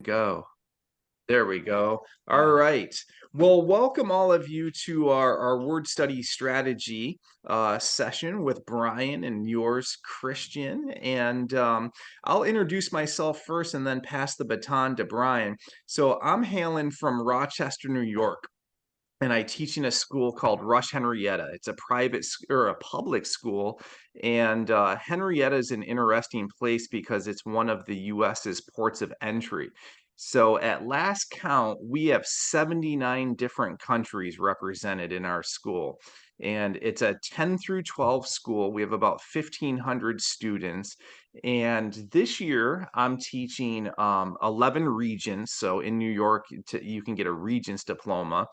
Go. There we go. All right. Well, welcome all of you to our word study strategy session with Brian and yours, Kristian. And I'll introduce myself first and then pass the baton to Brian. So I'm hailing from Rochester, New York, and I teach in a school called Rush Henrietta. It's a private or a public school, and Henrietta is an interesting place because it's one of the U.S.'s ports of entry. So at last count, we have 79 different countries represented in our school. And it's a 10 through 12 school. We have about 1,500 students. And this year, I'm teaching 11 regions. So in New York, you can get a regents diploma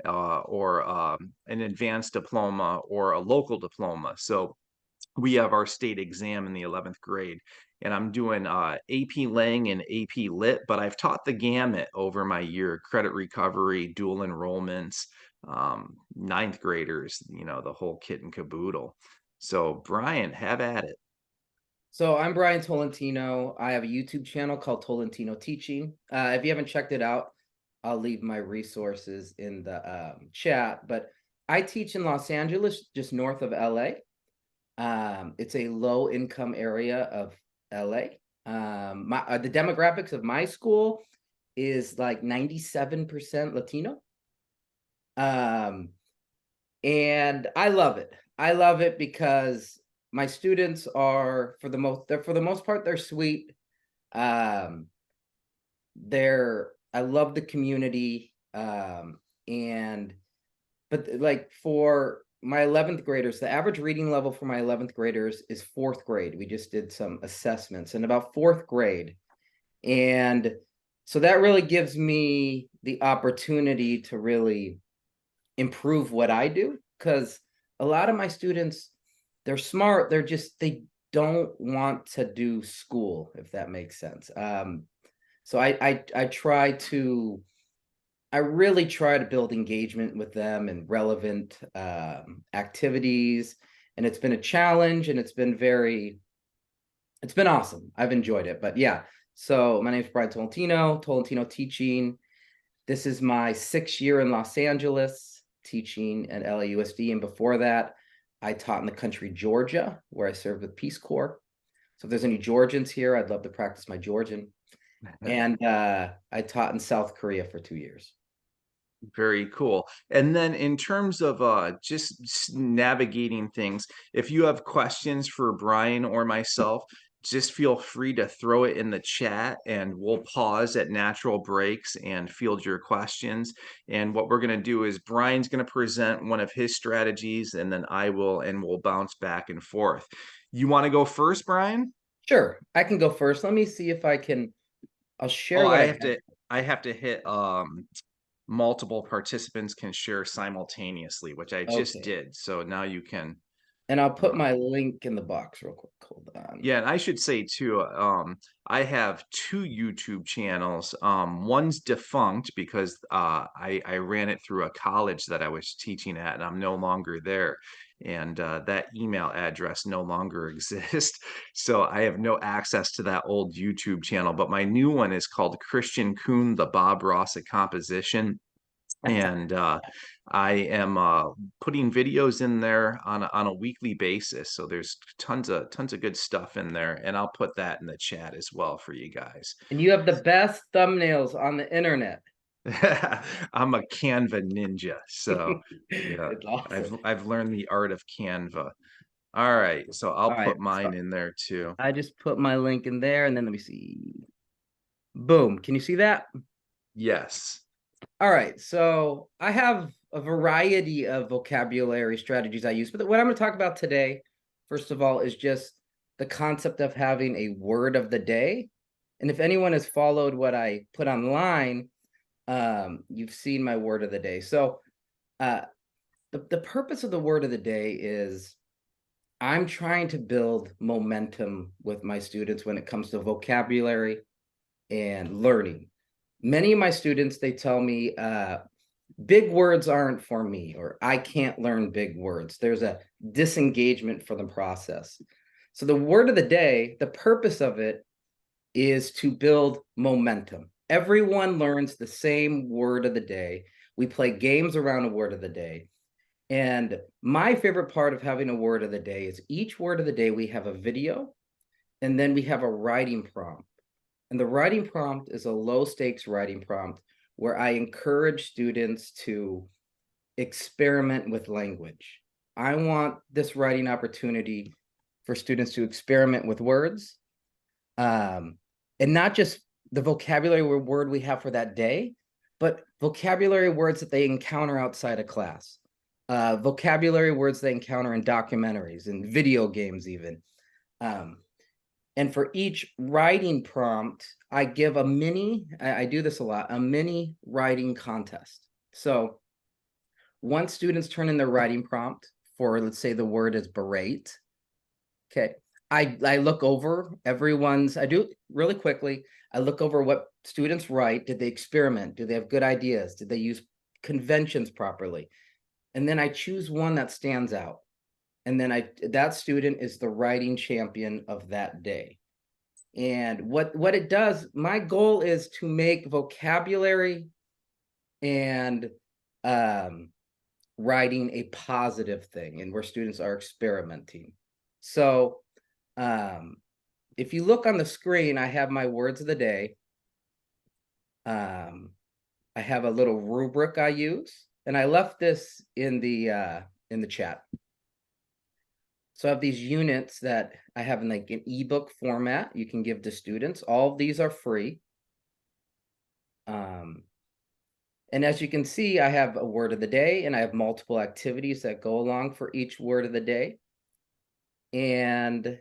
or an advanced diploma or a local diploma. So we have our state exam in the 11th grade, and I'm doing AP Lang and AP Lit, but I've taught the gamut over my year: credit recovery, dual enrollments, ninth graders, the whole kit and caboodle. So Brian, have at it. So I'm Brian Tolentino. I have a YouTube channel called Tolentino Teaching. If you haven't checked it out, I'll leave my resources in the chat. But I teach in Los Angeles, just north of LA. It's a low income area of LA. The demographics of my school is like 97% Latino. And I love it. I love it because my students are for the most part, they're sweet. I love the community. But like for my 11th graders, the average reading level for my 11th graders is 4th grade. We just did some assessments in about 4th grade. And so that really gives me the opportunity to really improve what I do, because a lot of my students, they're smart. They don't want to do school, if that makes sense. So I really try to build engagement with them and relevant activities. And it's been a challenge, and it's been awesome. I've enjoyed it. But yeah, so my name is Brian Tolentino Teaching. This is my 6th year in Los Angeles teaching at LAUSD. And before that, I taught in the country Georgia, where I served with Peace Corps. So if there's any Georgians here, I'd love to practice my Georgian. And I taught in South Korea for 2 years. Very cool. And then in terms of just navigating things, if you have questions for Brian or myself, just feel free to throw it in the chat, and we'll pause at natural breaks and field your questions. And what we're going to do is Brian's going to present one of his strategies, and then I will, and we'll bounce back and forth. You want to go first, Brian? Sure, I can go first. Let me see if I'll share Oh, what I have to hit multiple participants can share simultaneously, which I just Okay. did. So now you can. And I'll put Uh, my link in the box real quick. Hold on. yeah, and I should say too, I have 2 YouTube channels. One's defunct because I ran it through a college that I was teaching at, and I'm no longer there. And that email address no longer exists. So I have no access to that old YouTube channel. But my new one is called Kristian Kuhn, the Bob Ross of Composition. And I am putting videos in there on a weekly basis. So there's tons of good stuff in there, and I'll put that in the chat as well for you guys. And you have the best thumbnails on the internet. I'm a Canva ninja, so yeah, It's awesome. I've learned the art of Canva. All right, so I'll All right. put mine So in there too. I just put my link in there, and then let me see. Boom. Can you see that? Yes. All right. So I have a variety of vocabulary strategies I use, but what I'm going to talk about today, first of all, is just the concept of having a word of the day. And if anyone has followed what I put online, you've seen my word of the day. So the purpose of the word of the day is I'm trying to build momentum with my students when it comes to vocabulary and learning. Many of my students, they tell me big words aren't for me, or I can't learn big words. There's a disengagement from the process. So the word of the day, the purpose of it is to build momentum. everyone learns the same word of the day. We play games around a word of the day. And my favorite part of having a word of the day is each word of the day, we have a video, and then we have a writing prompt. And the writing prompt is a low stakes writing prompt where I encourage students to experiment with language. I want this writing opportunity for students to experiment with words, and not just the vocabulary word we have for that day, but vocabulary words that they encounter outside of class, vocabulary words they encounter in documentaries and video games even. And for each writing prompt, I give a mini, I do this a lot, a mini writing contest. So once students turn in their writing prompt for, let's say the word is berate, okay, I look over everyone's, I do really quickly, I look over what students write. Did they experiment? Do they have good ideas? Did they use conventions properly? And then I choose one that stands out. And then that student is the writing champion of that day. And what it does, my goal is to make vocabulary and writing a positive thing, and where students are experimenting. So if you look on the screen, I have my words of the day. I have a little rubric I use, and I left this in the chat. So I have these units that I have in like an ebook format you can give to students. All of these are free. And as you can see, I have a word of the day, and I have multiple activities that go along for each word of the day. And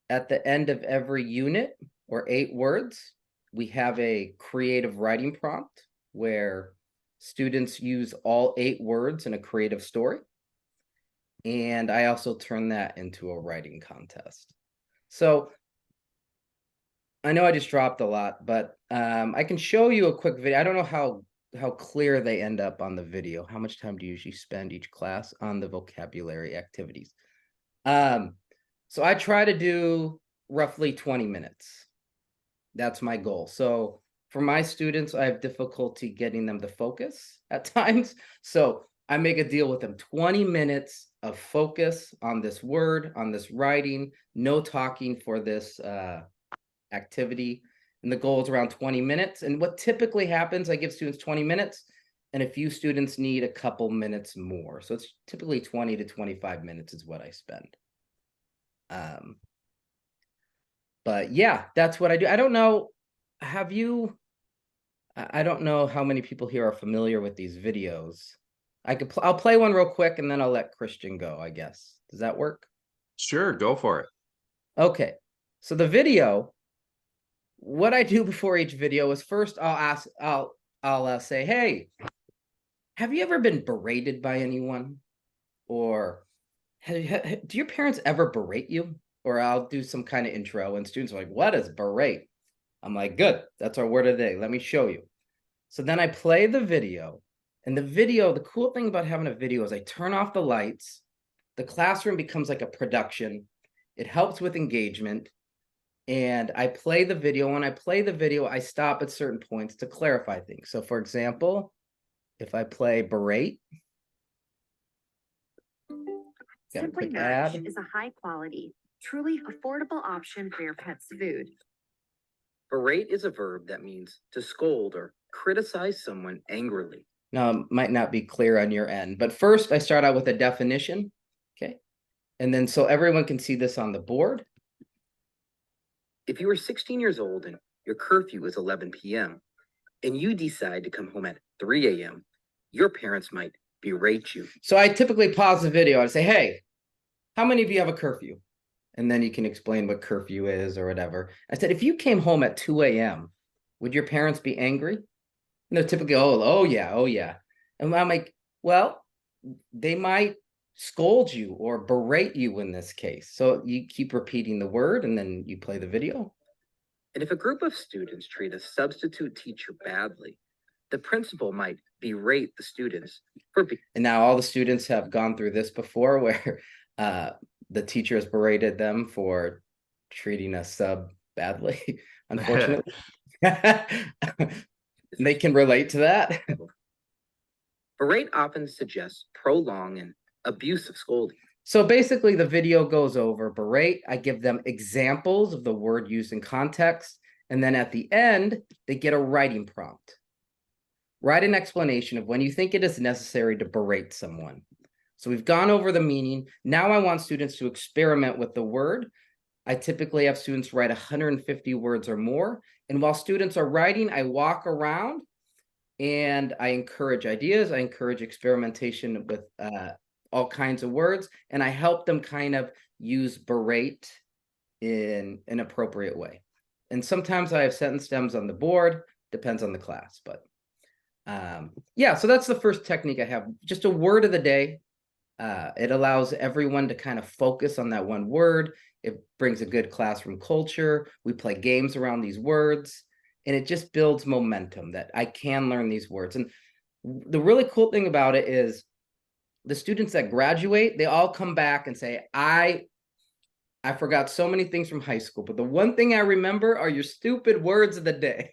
at the end of every unit, or 8 words, we have a creative writing prompt where students use all 8 words in a creative story. And I also turn that into a writing contest. So I know I just dropped a lot, but I can show you a quick video. I don't know how clear they end up on the video. How much time do you usually spend each class on the vocabulary activities? So I try to do roughly 20 minutes. That's my goal. So for my students, I have difficulty getting them to focus at times. So I make a deal with them, 20 minutes of focus on this word, on this writing, no talking for this activity. And the goal is around 20 minutes. And what typically happens, I give students 20 minutes, and a few students need a couple minutes more. So it's typically 20 to 25 minutes is what I spend. But yeah, that's what I do. I don't know, I don't know how many people here are familiar with these videos. I'll play one real quick, and then I'll let Kristian go, I guess. Does that work? Sure, go for it. Okay. So the video, what I do before each video is first I'll say, hey, have you ever been berated by anyone? Or do your parents ever berate you? Or I'll do some kind of intro, and students are like, what is berate? I'm like, good, that's our word of the day. Let me show you. So then I play the video. And the video, the cool thing about having a video is I turn off the lights. The classroom becomes like a production. It helps with engagement. And I play the video. When I play the video, I stop at certain points to clarify things. So for example, if I play berate, Simply Nourish is a high quality, truly affordable option for your pet's food. Berate is a verb that means to scold or criticize someone angrily. Now, it might not be clear on your end, but first I start out with a definition, okay? And then so everyone can see this on the board. If you are 16 years old and your curfew is 11 p.m. and you decide to come home at 3 a.m., your parents might berate you. So I typically pause the video and say, hey, how many of you have a curfew? And then you can explain what curfew is or whatever. I said, if you came home at 2 a.m., would your parents be angry? And they're typically, oh yeah. And I'm like, well, they might scold you or berate you in this case. So you keep repeating the word, and then you play the video. And if a group of students treat a substitute teacher badly, the principal might berate the students. And now all the students have gone through this before, where the teacher has berated them for treating a sub badly, unfortunately. They can relate to that. Berate often suggests prolong and abusive scolding. So basically, the video goes over berate. I give them examples of the word used in context. And then at the end, they get a writing prompt. Write an explanation of when you think it is necessary to berate someone. So we've gone over the meaning. Now I want students to experiment with the word. I typically have students write 150 words or more. And while students are writing, I walk around and I encourage ideas. I encourage experimentation with all kinds of words. And I help them kind of use berate in an appropriate way. And sometimes I have sentence stems on the board, depends on the class. But yeah, so that's the first technique I have. Just a word of the day. It allows everyone to kind of focus on that one word. It brings a good classroom culture. We play games around these words, and it just builds momentum that I can learn these words. And the really cool thing about it is the students that graduate, they all come back and say, I forgot so many things from high school, but the one thing I remember are your stupid words of the day.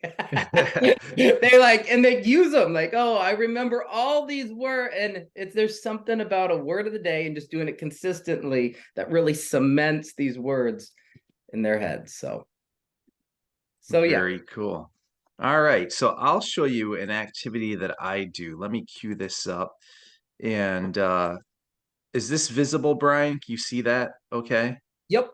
They like, and they use them like, oh, I remember all these words. And there's something about a word of the day and just doing it consistently that really cements these words in their heads. So yeah. Very cool. All right. So I'll show you an activity that I do. Let me cue this up. And is this visible, Brian? Can you see that? Okay. Yep.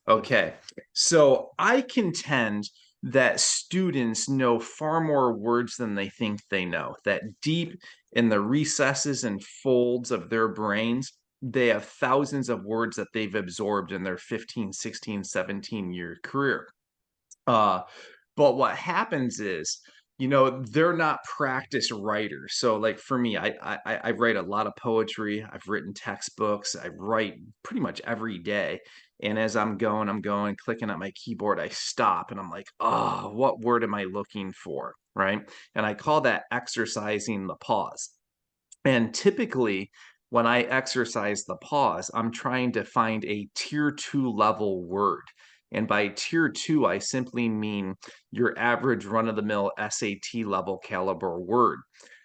Okay. So I contend that students know far more words than they think they know, that deep in the recesses and folds of their brains, they have thousands of words that they've absorbed in their 15, 16, 17-year career. But what happens is, they're not practiced writers. So like for me, I write a lot of poetry. I've written textbooks. I write pretty much every day. And as I'm going, clicking at my keyboard, I stop and I'm like, oh, what word am I looking for? Right. And I call that exercising the pause. And typically, when I exercise the pause, I'm trying to find a tier 2 level word. And by tier 2, I simply mean your average run-of-the-mill SAT level caliber word.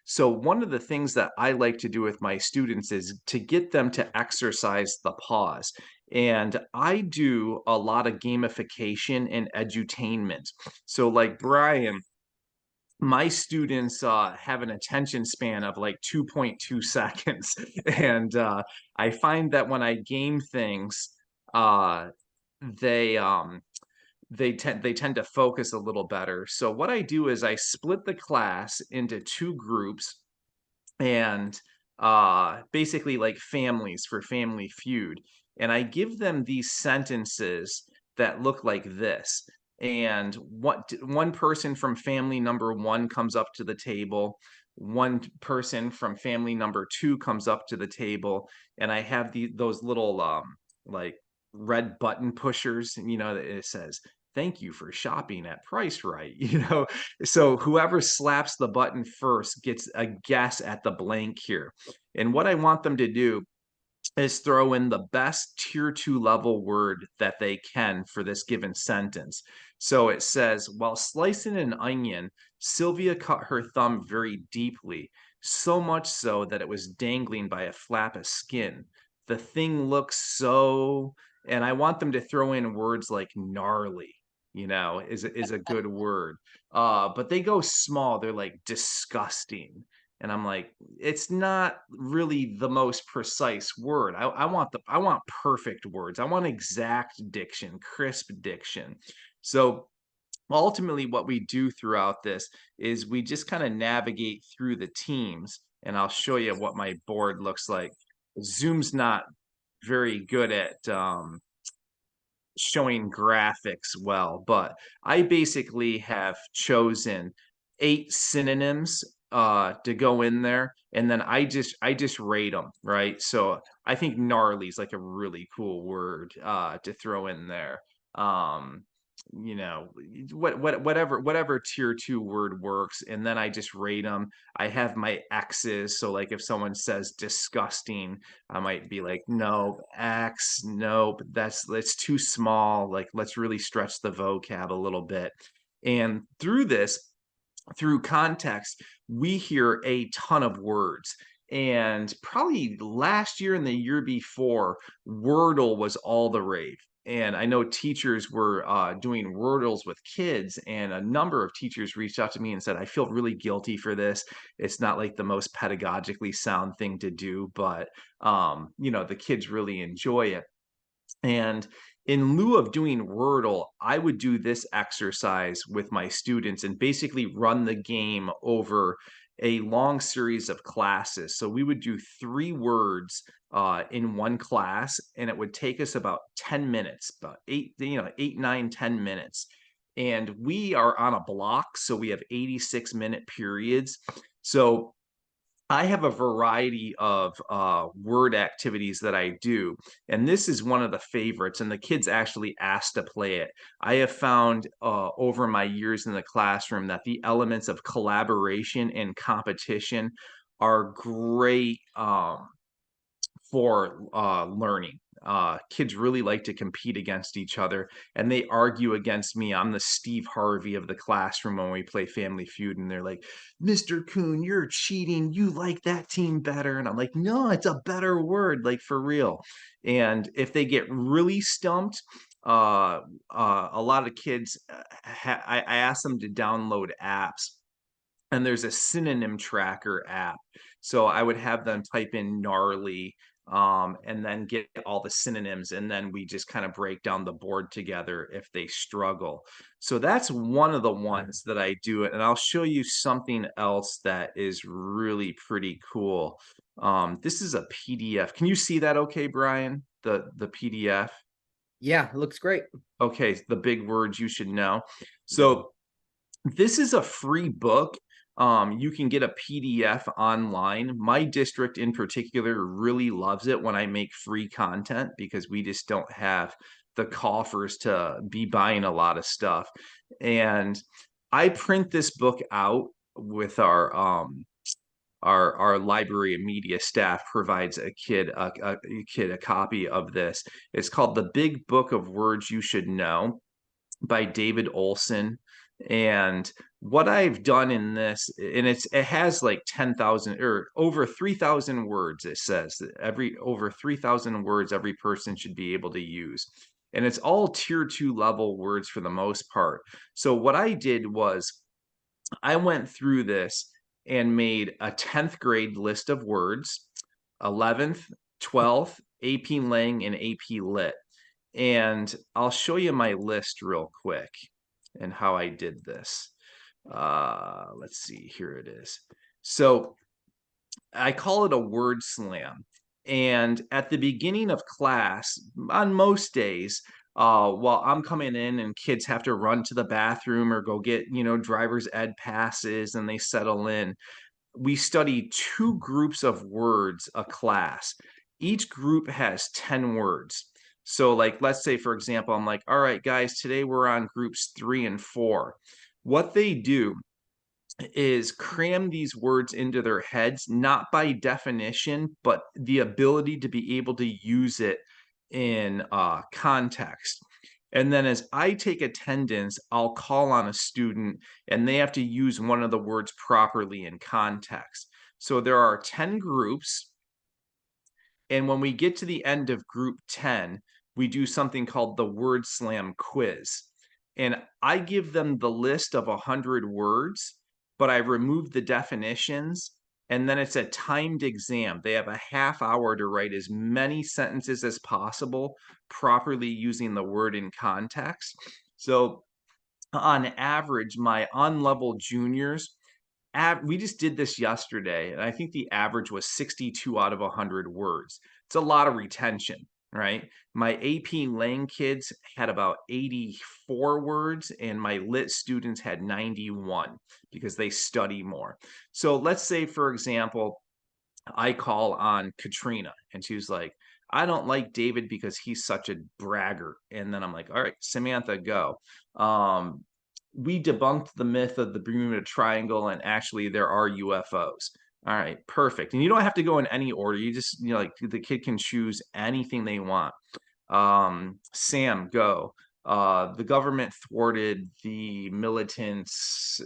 So one of the things that I like to do with my students is to get them to exercise the pause. And I do a lot of gamification and edutainment. So like Brian, my students have an attention span of like 2.2 seconds. And I find that when I game things, they tend to focus a little better. So what I do is I split the class into two groups, and basically like families for Family Feud. And I give them these sentences that look like this. And one person from family number 1 comes up to the table. One person from family number 2 comes up to the table, and I have those little like red button pushers, and it says, "Thank you for shopping at Price Right." So whoever slaps the button first gets a guess at the blank here. And what I want them to do is throw in the best tier 2 level word that they can for this given sentence. So it says, while slicing an onion, Sylvia cut her thumb very deeply, so much so that it was dangling by a flap of skin. The thing looks so, and I want them to throw in words like gnarly, is a good word. But they go small. They're like disgusting. And I'm like, it's not really the most precise word. I want perfect words. I want exact diction, crisp diction. So ultimately what we do throughout this is we just kind of navigate through the teams, and I'll show you what my board looks like. Zoom's not very good at showing graphics well, but I basically have chosen 8 synonyms to go in there, and then I just rate them, right? So I think gnarly is like a really cool word to throw in there. Whatever tier 2 word works, and then I just rate them. I have my X's, so like if someone says disgusting, I might be like, nope, X, nope, that's too small. Like, let's really stretch the vocab a little bit. And through context, we hear a ton of words. And probably last year and the year before, Wordle was all the rave. And I know teachers were doing Wordles with kids, and a number of teachers reached out to me and said, I feel really guilty for this. It's not like the most pedagogically sound thing to do, but the kids really enjoy it. And in lieu of doing Wordle, I would do this exercise with my students and basically run the game over a long series of classes. So we would do 3 words in one class, and it would take us about 10 minutes, about 8, 9, 10 minutes. And we are on a block, so we have 86-minute periods. So I have a variety of word activities that I do, and this is one of the favorites, and the kids actually ask to play it. I have found over my years in the classroom that the elements of collaboration and competition are great for learning. Kids really like to compete against each other, and they argue against me. I'm the Steve Harvey of the classroom when we play Family Feud, and they're like, Mr. Kuhn, you're cheating. You like that team better. And I'm like, no, it's a better word, like for real. And if they get really stumped, a lot of kids, I ask them to download apps, and there's a synonym tracker app. So I would have them type in gnarly, and then get all the synonyms, and then we just kind of break down the board together if they struggle. So that's one of the ones that I do it, and I'll show you something else that is really pretty cool. This is a PDF. Can you see that okay, Brian? The PDF? Yeah, it looks great. Okay, the big words you should know. So this is a free book. You can get a PDF online. My district in particular really loves it when I make free content, because we just don't have the coffers to be buying a lot of stuff. And I print this book out with our library and media staff provides a kid a copy of this. It's called The Big Book of Words You Should Know by David Olson. And what I've done in this, and it has like 10,000 or over 3,000 words. It says that over 3,000 words every person should be able to use. And it's all tier 2 level words for the most part. So what I did was I went through this and made a 10th grade list of words, 11th, 12th, AP Lang, and AP Lit. And I'll show you my list real quick and how I did this. Let's see, here it is. So I call it a word slam. And at the beginning of class, on most days, while I'm coming in and kids have to run to the bathroom or go get, driver's ed passes and they settle in, we study 2 groups of words a class. Each group has 10 words. So like, let's say, for example, I'm like, all right, guys, today we're on groups 3 and 4. What they do is cram these words into their heads, not by definition, but the ability to be able to use it in context. And then as I take attendance, I'll call on a student and they have to use one of the words properly in context. So there are 10 groups. And when we get to the end of group 10, we do something called the word slam quiz. And I give them the list of 100 words, but I remove the definitions. And then it's a timed exam. They have a half hour to write as many sentences as possible, properly using the word in context. So on average, my on-level juniors, we just did this yesterday, and I think the average was 62 out of 100 words. It's a lot of retention, right? My AP Lang kids had about 84 words, and my Lit students had 91 because they study more. So let's say, for example, I call on Katrina, and she was like, I don't like David because he's such a braggart. And then I'm like, all right, Samantha, go. We debunked the myth of the Bermuda Triangle, and actually there are UFOs. All right, perfect. And you don't have to go in any order. You just, like the kid can choose anything they want. Sam, go. the government thwarted the militants,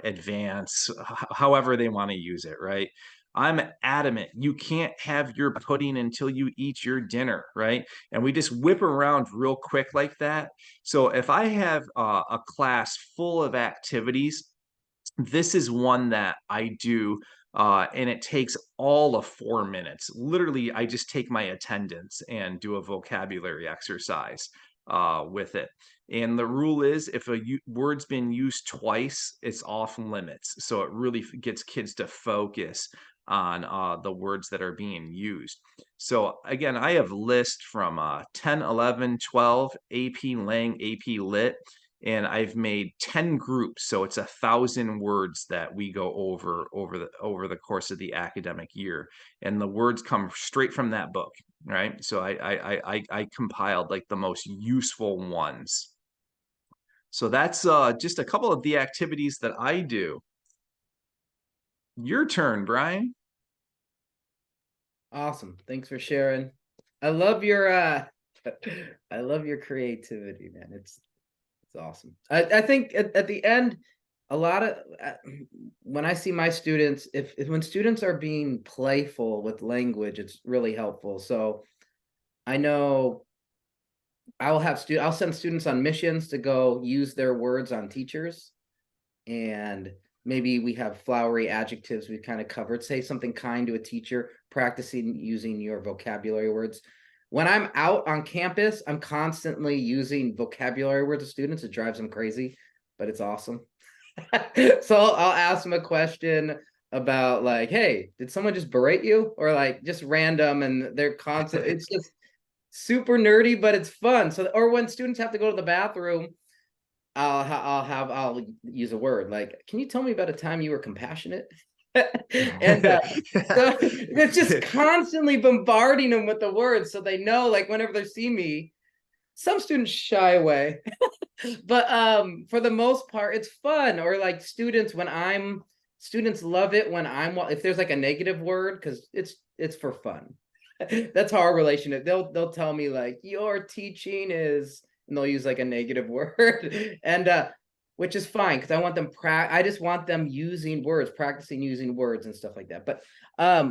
advance, however they want to use it, right? I'm adamant you can't have your pudding until you eat your dinner, right? And we just whip around real quick like that. So if I have a class full of activities, this is one that I do, and it takes all of 4 minutes. Literally, I just take my attendance and do a vocabulary exercise with it. And the rule is if word's been used twice, it's off limits. So it really gets kids to focus on the words that are being used. So again, I have lists from 10, 11, 12, AP Lang, AP Lit, and I've made 10 groups, so it's 1,000 words that we go over the course of the academic year, and the words come straight from that book, right? So I compiled like the most useful ones. So that's just a couple of the activities that I do. Your turn, Brian. Awesome. Thanks for sharing. I love your I love your creativity, man. It's awesome. I think at the end, a lot of when I see my students, if when students are being playful with language, it's really helpful. So I know I'll send students on missions to go use their words on teachers, and maybe we have flowery adjectives we've kind of covered. Say something kind to a teacher, practicing using your vocabulary words. When I'm out on campus, I'm constantly using vocabulary words to students. It drives them crazy, but it's awesome. So I'll ask them a question about like, hey, did someone just berate you? Or like just random, and they're constant. It's just super nerdy, but it's fun. So, or when students have to go to the bathroom, I'll use a word like, can you tell me about a time you were compassionate? And so it's just constantly bombarding them with the words, so they know, like, whenever they see me, some students shy away, but for the most part, it's fun. Or like students love it when if there's like a negative word, because it's for fun. That's how our relationship. They'll tell me like, your teaching is, and they'll use like a negative word, and which is fine, because I want them I just want them using words, practicing using words and stuff like that. But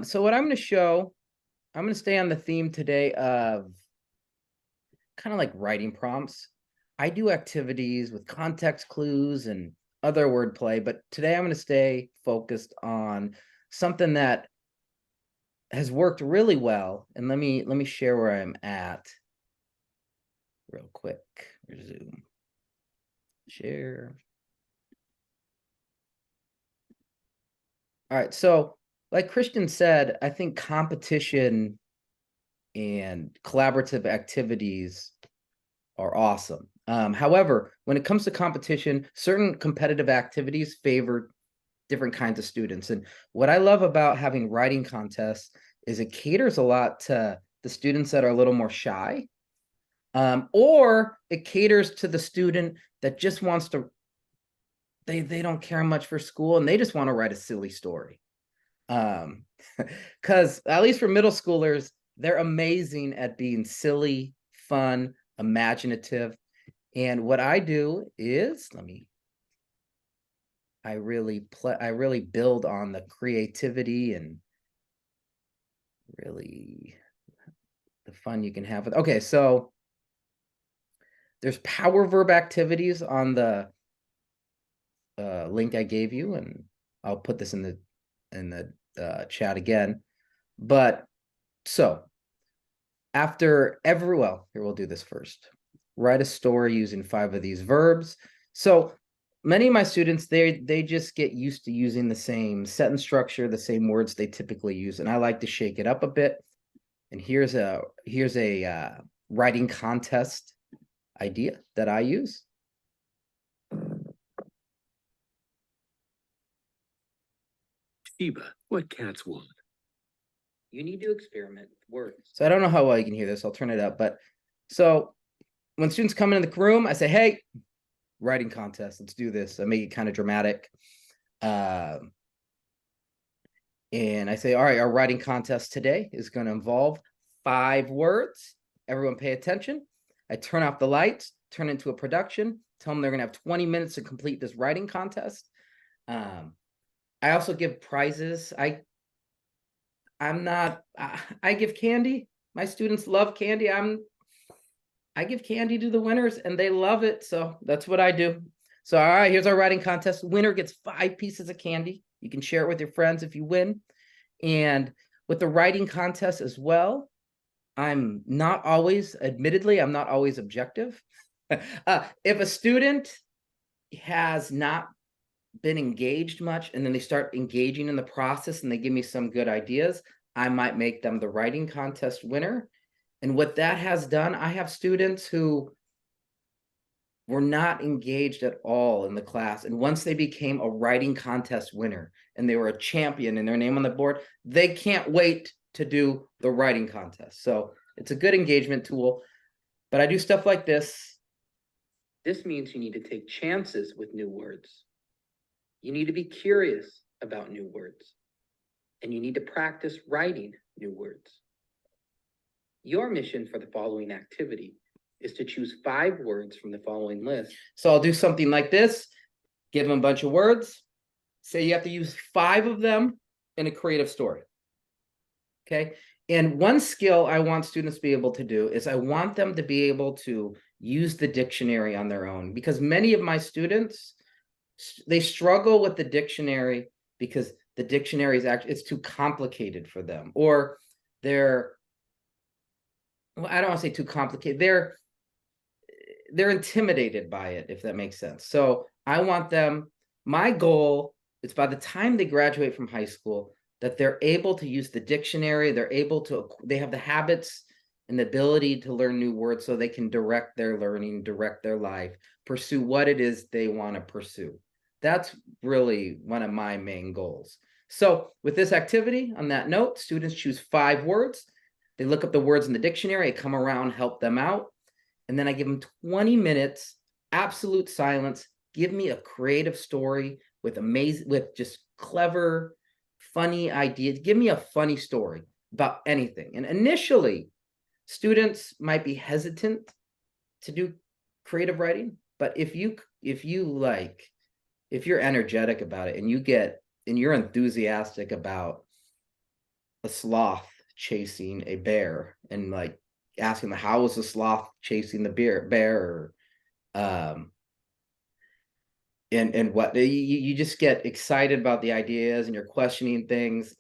so what I'm going to show, I'm going to stay on the theme today of kind of like writing prompts. I do activities with context clues and other wordplay, but today I'm going to stay focused on something that has worked really well. And let me share where I'm at real quick. Resume. Share. All right. So like Kristian said, I think competition and collaborative activities are awesome. However, when it comes to competition, certain competitive activities favor different kinds of students. And what I love about having writing contests is it caters a lot to the students that are a little more shy, or it caters to the student that just wants to, they don't care much for school and they just want to write a silly story. Because at least for middle schoolers, they're amazing at being silly, fun, imaginative. And what I do is, I really build on the creativity and really the fun you can have with. Okay, so there's power verb activities on the link I gave you, and I'll put this in the chat again. But so after here we'll do this first. Write a story using 5 of these verbs. So many of my students, they just get used to using the same sentence structure, the same words they typically use, and I like to shake it up a bit. And here's a writing contest idea that I use. Sheba, what cats want? You need to experiment with words. So I don't know how well you can hear this. I'll turn it up. But so when students come into the room, I say, hey, writing contest, let's do this. I make it kind of dramatic. And I say, all right, our writing contest today is going to involve 5 words. Everyone pay attention. I turn off the lights. turn it into a production, tell them they're going to have 20 minutes to complete this writing contest. I also give prizes. I give candy. My students love candy. I give candy to the winners and they love it. So that's what I do. So, all right, here's our writing contest. Winner gets 5 pieces of candy. You can share it with your friends if you win. And with the writing contest as well, I'm not always objective. If a student has not been engaged much and then they start engaging in the process and they give me some good ideas, I might make them the writing contest winner. And what that has done, I have students who were not engaged at all in the class. And once they became a writing contest winner and they were a champion and their name on the board, they can't wait to do the writing contest. So it's a good engagement tool, but I do stuff like this. This means you need to take chances with new words. You need to be curious about new words. And you need to practice writing new words. Your mission for the following activity is to choose 5 words from the following list. So I'll do something like this, give them a bunch of words, say you have to use 5 of them in a creative story. Okay. And one skill I want students to be able to do is I want them to be able to use the dictionary on their own, because many of my students, they struggle with the dictionary because the dictionary is actually, it's too complicated for them, or they're, well, I don't want to say too complicated. They're intimidated by it, if that makes sense. So I want them, my goal is by the time they graduate from high school, that they're able to use the dictionary, they have the habits and the ability to learn new words so they can direct their learning, direct their life, pursue what it is they want to pursue. That's really one of my main goals. So with this activity, on that note, students choose 5 words. They look up the words in the dictionary, I come around, help them out. And then I give them 20 minutes, absolute silence. Give me a creative story with just clever, funny ideas. Give me a funny story about anything. And initially, students might be hesitant to do creative writing, but if you're energetic about it and you're enthusiastic about a sloth chasing a bear and like asking how was the sloth chasing the bear, and what you just get excited about the ideas and you're questioning things.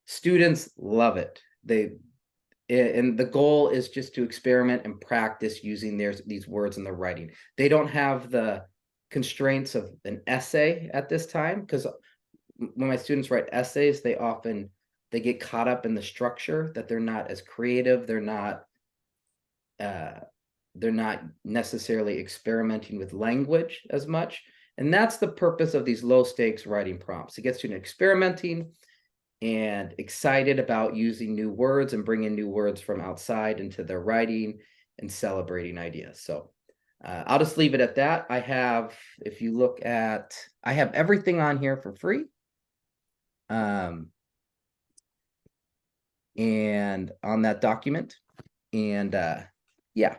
Students love it. And the goal is just to experiment and practice using these words in the writing. They don't have the constraints of an essay at this time, because when my students write essays, they get caught up in the structure, that they're not as creative. They're not necessarily experimenting with language as much. And that's the purpose of these low stakes writing prompts. It gets students experimenting and excited about using new words and bringing new words from outside into their writing and celebrating ideas. So I'll just leave it at that. I have everything on here for free. And on that document. And yeah.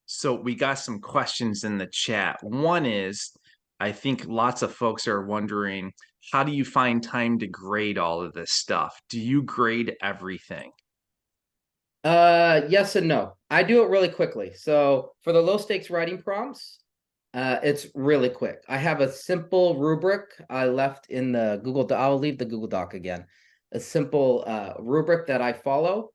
So we got some questions in the chat. One is, I think lots of folks are wondering, how do you find time to grade all of this stuff? Do you grade everything? Yes and no. I do it really quickly. So for the low stakes writing prompts, it's really quick. I have a simple rubric I left in the Google Doc. I'll leave the Google Doc again. A simple rubric that I follow.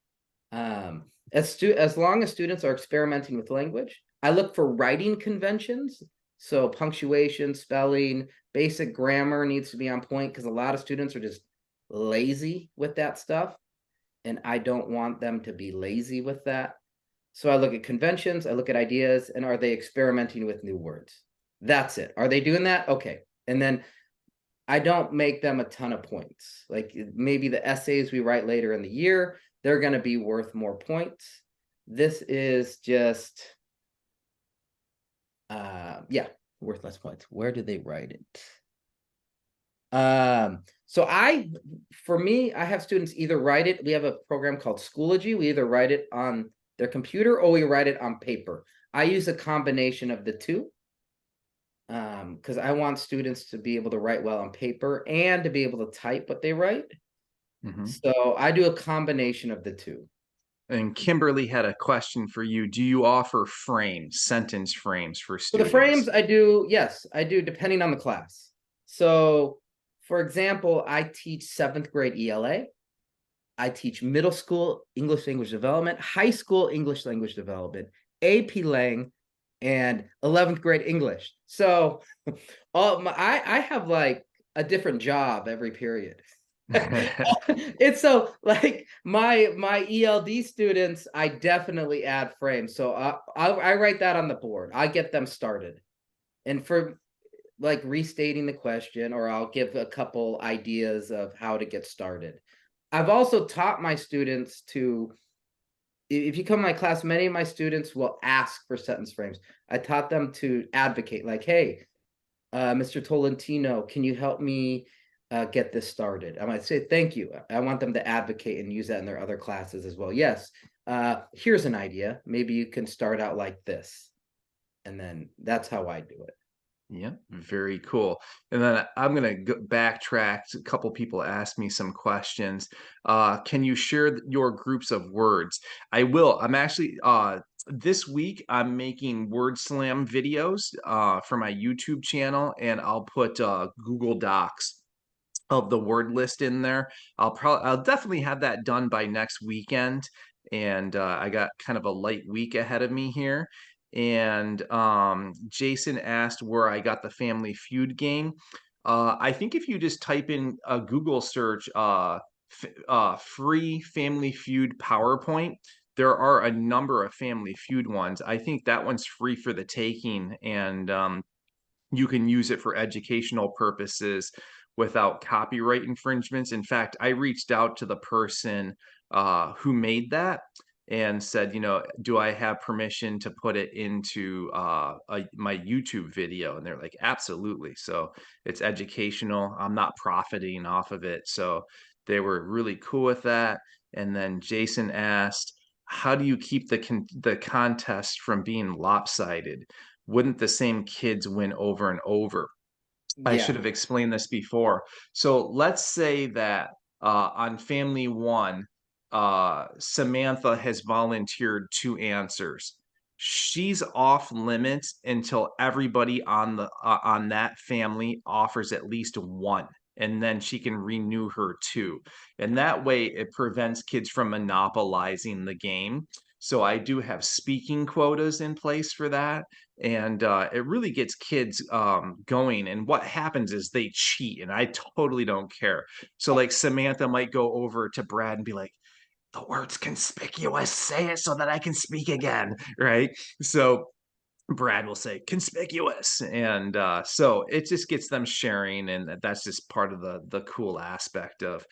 As long as students are experimenting with language, I look for writing conventions. So punctuation, spelling, basic grammar needs to be on point, because a lot of students are just lazy with that stuff. And I don't want them to be lazy with that. So I look at conventions, I look at ideas, and are they experimenting with new words? That's it. Are they doing that? Okay. And then I don't make them a ton of points. Like maybe the essays we write later in the year, they're going to be worth more points. This is just, worth less points. Where do they write it? So for me, I have students either write it. We have a program called Schoology. We either write it on their computer or we write it on paper. I use a combination of the two. Because I want students to be able to write well on paper and to be able to type what they write. So I do a combination of the two. And Kimberly had a question for you. Do you offer frames, sentence frames for So the students? frames I do, yes, I do, depending on the class. So, for example, I teach 7th grade ELA. I teach middle school English language development, high school English language development, AP Lang, and 11th grade English. So I have like a different job every period. It's so like my ELD students, I definitely add frames. So I write that on the board. I get them started. And for like restating the question, or I'll give a couple ideas of how to get started. I've also taught my students to, if you come to my class, many of my students will ask for sentence frames. I taught them to advocate, like, hey, Mr. Tolentino, can you help me get this started? I might say, thank you. I want them to advocate and use that in their other classes as well. Yes, here's an idea. Maybe you can start out like this. And then that's how I do it. Yeah, very cool. And then I'm going to backtrack. A couple people asked me some questions. Can you share your groups of words? I will. I'm actually this week I'm making word slam videos for my YouTube channel, and I'll put Google Docs of the word list in there. I'll definitely have that done by next weekend. And I got kind of a light week ahead of me here. And Jason asked where I got the Family Feud game. I think if you just type in a Google search, free Family Feud PowerPoint, there are a number of Family Feud ones. I think that one's free for the taking, and you can use it for educational purposes without copyright infringements. In fact, I reached out to the person who made that and said, do I have permission to put it into my YouTube video? And they're like, absolutely. So it's educational. I'm not profiting off of it. So they were really cool with that. And then Jason asked, how do you keep the contest from being lopsided? Wouldn't the same kids win over and over? I should have explained this before. So let's say that on Family One, Samantha has volunteered 2 answers. She's off limits until everybody on that family offers at least 1, and then she can renew her 2. And that way, it prevents kids from monopolizing the game. So I do have speaking quotas in place for that, and it really gets kids going. And what happens is they cheat, and I totally don't care. So like Samantha might go over to Brad and be like, the word's conspicuous, say it so that I can speak again, right? So Brad will say conspicuous, and so it just gets them sharing, and that's just part of the cool aspect of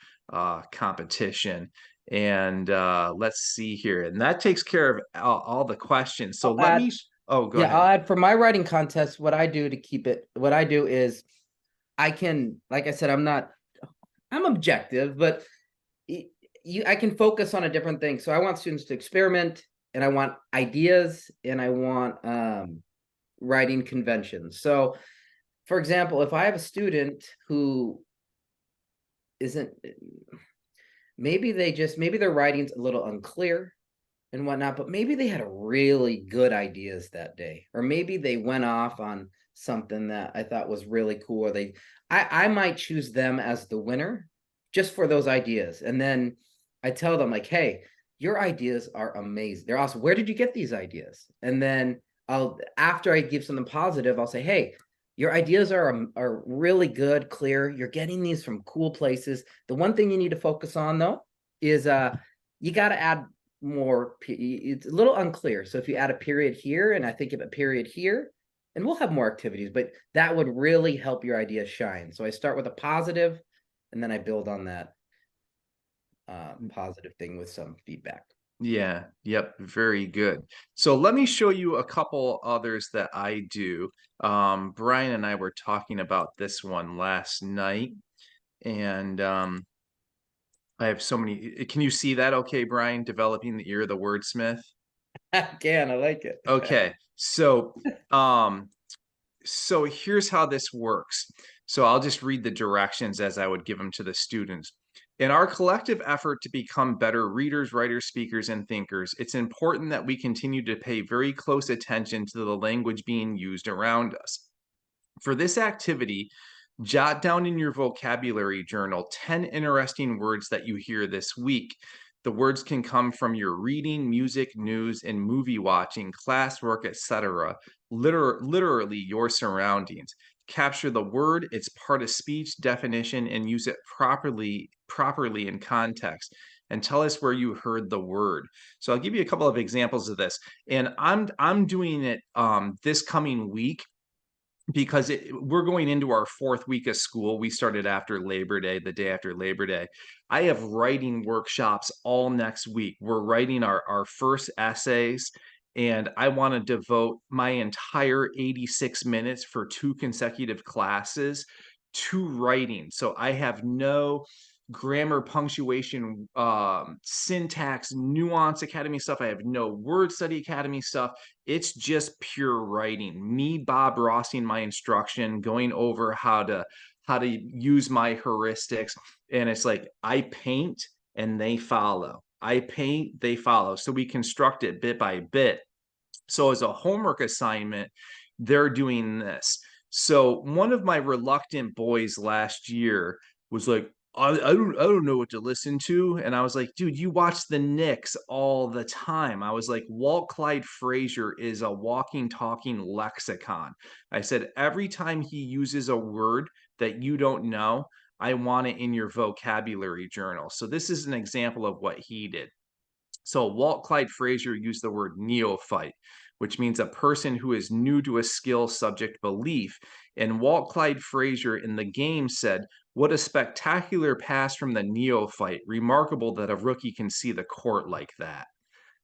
competition. And let's see here, and that takes care of all the questions. So let me go ahead. I'll add for my writing contest. What I do to keep it, what I do is I can, like I said, I'm objective, but I can focus on a different thing. So I want students to experiment, and I want ideas, and I want writing conventions. So, for example, if I have a student who isn't, maybe their writing's a little unclear and whatnot, but maybe they had a really good ideas that day, or maybe they went off on something that I thought was really cool, or I might choose them as the winner just for those ideas. And then I tell them, like, hey, your ideas are amazing. They're awesome. Where did you get these ideas? And then after I give something positive, I'll say, hey, your ideas are really good, clear. You're getting these from cool places. The one thing you need to focus on, though, is you got to add more. It's a little unclear. So if you add a period here, and I think of a period here, and we'll have more activities, but that would really help your ideas shine. So I start with a positive, and then I build on that positive thing with some feedback. Yeah, yep, very good. So let me show you a couple others that I do. Brian and I were talking about this one last night, and I have so many. Can you see that okay, Brian? Developing the ear of the wordsmith? I can. I like it. Okay. So here's how this works. So I'll just read the directions as I would give them to the students. In our collective effort to become better readers, writers, speakers, and thinkers, it's important that we continue to pay very close attention to the language being used around us. For this activity, jot down in your vocabulary journal 10 interesting words that you hear this week. The words can come from your reading, music, news, and movie watching, classwork, etc. Literally your surroundings. Capture the word, its part of speech definition, and use it properly in context. And tell us where you heard the word. So I'll give you a couple of examples of this. And I'm doing it this coming week because we're going into our 4th week of school. We started after Labor Day, the day after Labor Day. I have writing workshops all next week. We're writing our first essays, and I want to devote my entire 86 minutes for 2 consecutive classes to writing. So I have no grammar, punctuation, syntax, nuance academy stuff. I have no word study academy stuff. It's just pure writing. Me, Bob Rossing my instruction, going over how to use my heuristics. And it's like, I paint and they follow. I paint, they follow. So we construct it bit by bit. So as a homework assignment, they're doing this. So one of my reluctant boys last year was like, I don't know what to listen to. And I was like, dude, you watch the Knicks all the time. I was like, Walt Clyde Frazier is a walking, talking lexicon. I said, every time he uses a word that you don't know, I want it in your vocabulary journal. So this is an example of what he did. So Walt Clyde Frazier used the word neophyte, which means a person who is new to a skill, subject, belief. And Walt Clyde Frazier in the game said, "What a spectacular pass from the neophyte. Remarkable that a rookie can see the court like that."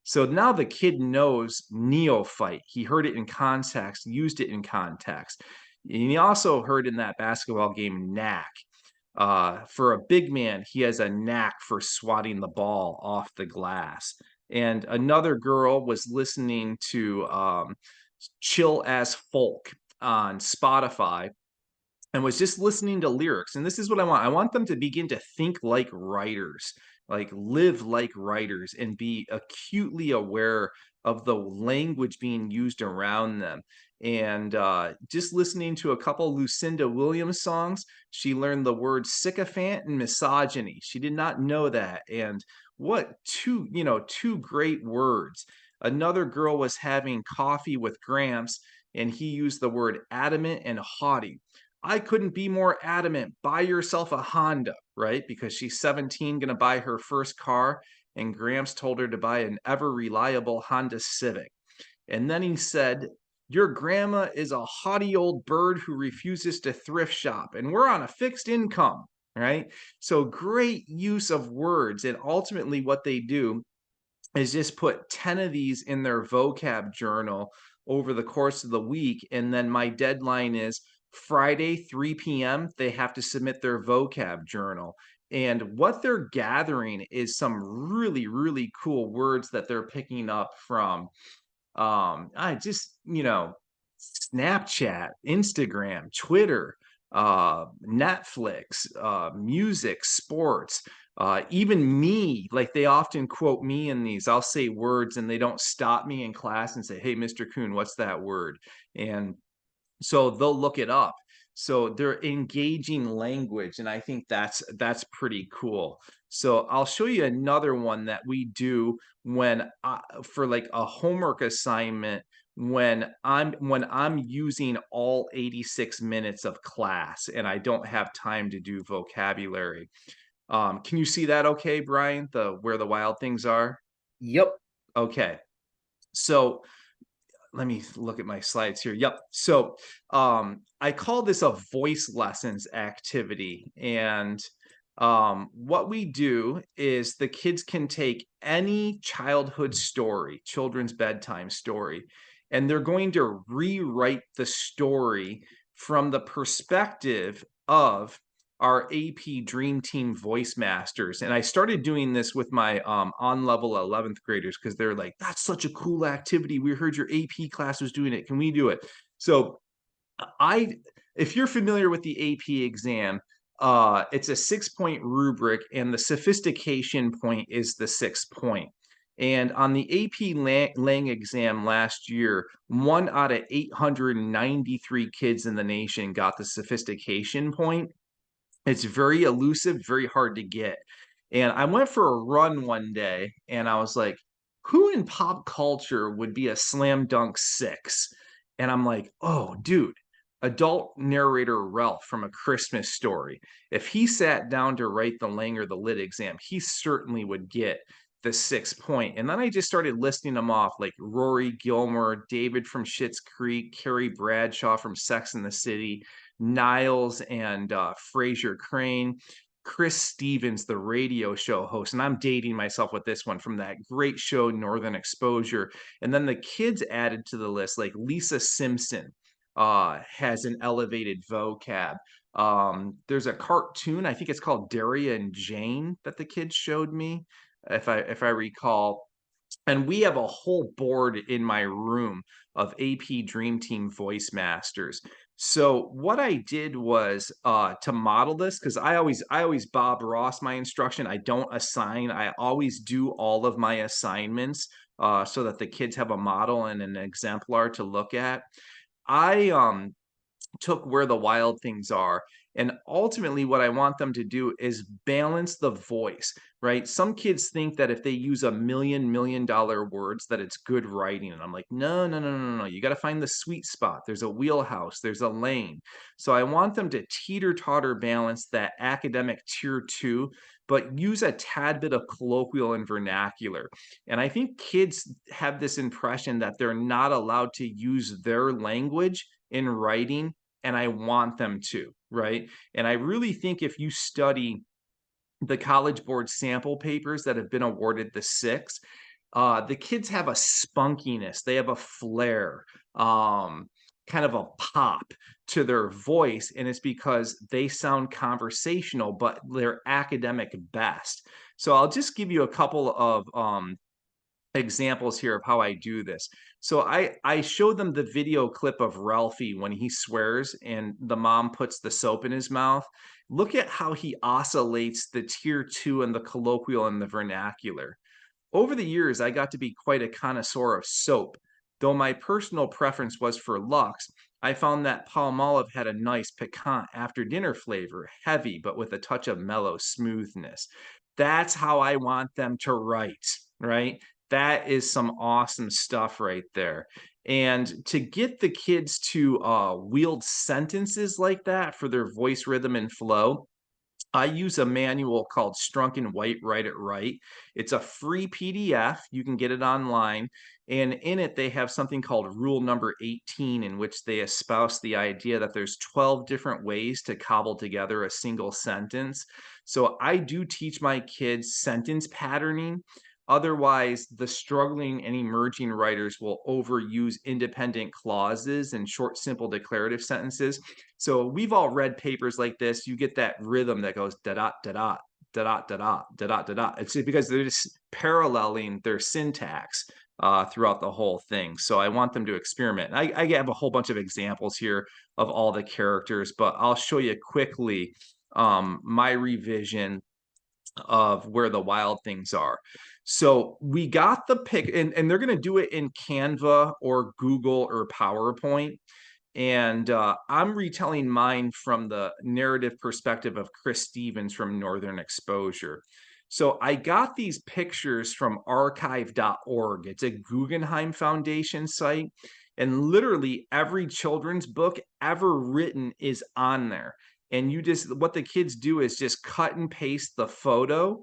So now the kid knows neophyte. He heard it in context, used it in context. And he also heard in that basketball game knack. For a big man, he has a knack for swatting the ball off the glass. And another girl was listening to Chill as Folk on Spotify and was just listening to lyrics. And this is what I want. I want them to begin to think like writers, like live like writers, and be acutely aware of the language being used around them. And just listening to a couple Lucinda Williams songs, she learned the words sycophant and misogyny. She did not know that. And what two great words. Another girl was having coffee with Gramps, and he used the word adamant and haughty. I couldn't be more adamant. Buy yourself a Honda, right? Because she's 17, going to buy her first car. And Gramps told her to buy an ever reliable Honda Civic. And then he said, your grandma is a haughty old bird who refuses to thrift shop. And we're on a fixed income, right? So great use of words. And ultimately what they do is just put 10 of these in their vocab journal over the course of the week. And then my deadline is Friday, 3 p.m., they have to submit their vocab journal. And what they're gathering is some really, really cool words that they're picking up from Snapchat, Instagram, Twitter, Netflix, music, sports, even me. Like they often quote me in these. I'll say words and they don't stop me in class and say, hey, Mr. Kuhn, what's that word? And so they'll look it up. So they're engaging language, and I think that's pretty cool. So I'll show you another one that we do when for like a homework assignment when I'm using all 86 minutes of class and I don't have time to do vocabulary. Can you see that okay, Brian? Where the wild things are? Yep. Okay. So let me look at my slides here. Yep. So I call this a voice lessons activity. And what we do is the kids can take any childhood story, children's bedtime story, and they're going to rewrite the story from the perspective of our AP Dream Team Voice Masters. And I started doing this with my on-level 11th graders because they're like, that's such a cool activity. We heard your AP class was doing it. Can we do it? So if you're familiar with the AP exam, it's a 6-point rubric, and the sophistication point is the 6th point. And on the AP Lang exam last year, 1 out of 893 kids in the nation got the sophistication point. It's very elusive, very hard to get. And I went for a run one day, and I was like, who in pop culture would be a slam dunk 6? And I'm like, oh, dude, adult narrator Ralph from A Christmas Story. If he sat down to write the Lang or the Lit exam, he certainly would get the 6th point. And then I just started listing them off, like Rory Gilmore, David from Schitt's Creek, Carrie Bradshaw from Sex and the City, Niles and Frazier Crane, Chris Stevens, the radio show host. And I'm dating myself with this one, from that great show, Northern Exposure. And then the kids added to the list, like Lisa Simpson has an elevated vocab. There's a cartoon, I think it's called Daria and Jane, that the kids showed me, if I recall. And we have a whole board in my room of AP Dream Team Voice Masters. So what I did was to model this, because I always Bob Ross my instruction. I don't assign. I always do all of my assignments so that the kids have a model and an exemplar to look at. I took Where the Wild Things Are. And ultimately, what I want them to do is balance the voice, right? Some kids think that if they use $1 million words, that it's good writing. And I'm like, no, no, no, no, no. You got to find the sweet spot. There's a wheelhouse, there's a lane. So I want them to teeter-totter balance that academic tier 2, but use a tad bit of colloquial and vernacular. And I think kids have this impression that they're not allowed to use their language in writing, and I want them to, right? And I really think if you study the College Board sample papers that have been awarded the 6, the kids have a spunkiness, they have a flair, kind of a pop to their voice, and it's because they sound conversational, but they're academic best. So I'll just give you a couple of examples here of how I do this. So I show them the video clip of Ralphie when he swears and the mom puts the soap in his mouth. Look at how he oscillates the tier 2 and the colloquial and the vernacular. Over the years, I got to be quite a connoisseur of soap. Though my personal preference was for Lux, I found that Palmolive had a nice piquant after dinner flavor, heavy but with a touch of mellow smoothness. That's how I want them to write, right? That is some awesome stuff right there. And to get the kids to wield sentences like that for their voice rhythm and flow, I use a manual called Strunk and White Write It Right. It's a free PDF. You can get it online. And in it, they have something called Rule Number 18, in which they espouse the idea that there's 12 different ways to cobble together a single sentence. So I do teach my kids sentence patterning. Otherwise, the struggling and emerging writers will overuse independent clauses and short, simple declarative sentences. So we've all read papers like this. You get that rhythm that goes da da da da da da da da da da da. It's because they're just paralleling their syntax throughout the whole thing. So I want them to experiment. I have a whole bunch of examples here of all the characters, but I'll show you quickly my revision of Where the Wild Things Are. So we got the pick, and they're going to do it in Canva or Google or PowerPoint. And I'm retelling mine from the narrative perspective of Chris Stevens from Northern Exposure. So I got these pictures from archive.org. It's a Guggenheim Foundation site. And literally every children's book ever written is on there. And what the kids do is just cut and paste the photo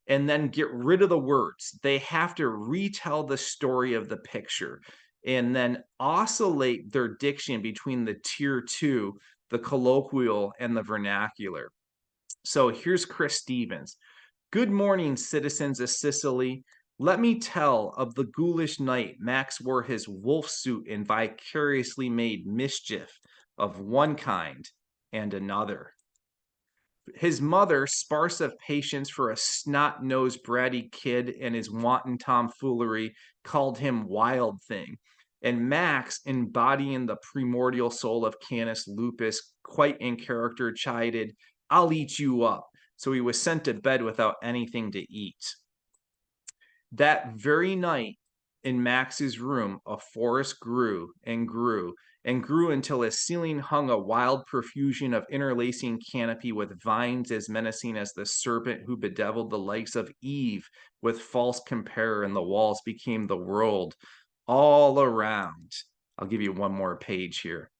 and then get rid of the words. They have to retell the story of the picture and then oscillate their diction between the tier 2, the colloquial, and the vernacular. So here's Chris Stevens. Good morning, citizens of Sicily. Let me tell of the ghoulish night Max wore his wolf suit and vicariously made mischief of one kind and another. His mother, sparse of patience for a snot-nosed bratty kid and his wanton tomfoolery, called him Wild Thing. And Max, embodying the primordial soul of Canis Lupus, quite in character, chided, "I'll eat you up." So he was sent to bed without anything to eat. That very night, in Max's room, a forest grew and grew and grew until its ceiling hung a wild profusion of interlacing canopy with vines as menacing as the serpent who bedeviled the likes of Eve with false compare, and the walls became the world all around. I'll give you one more page here.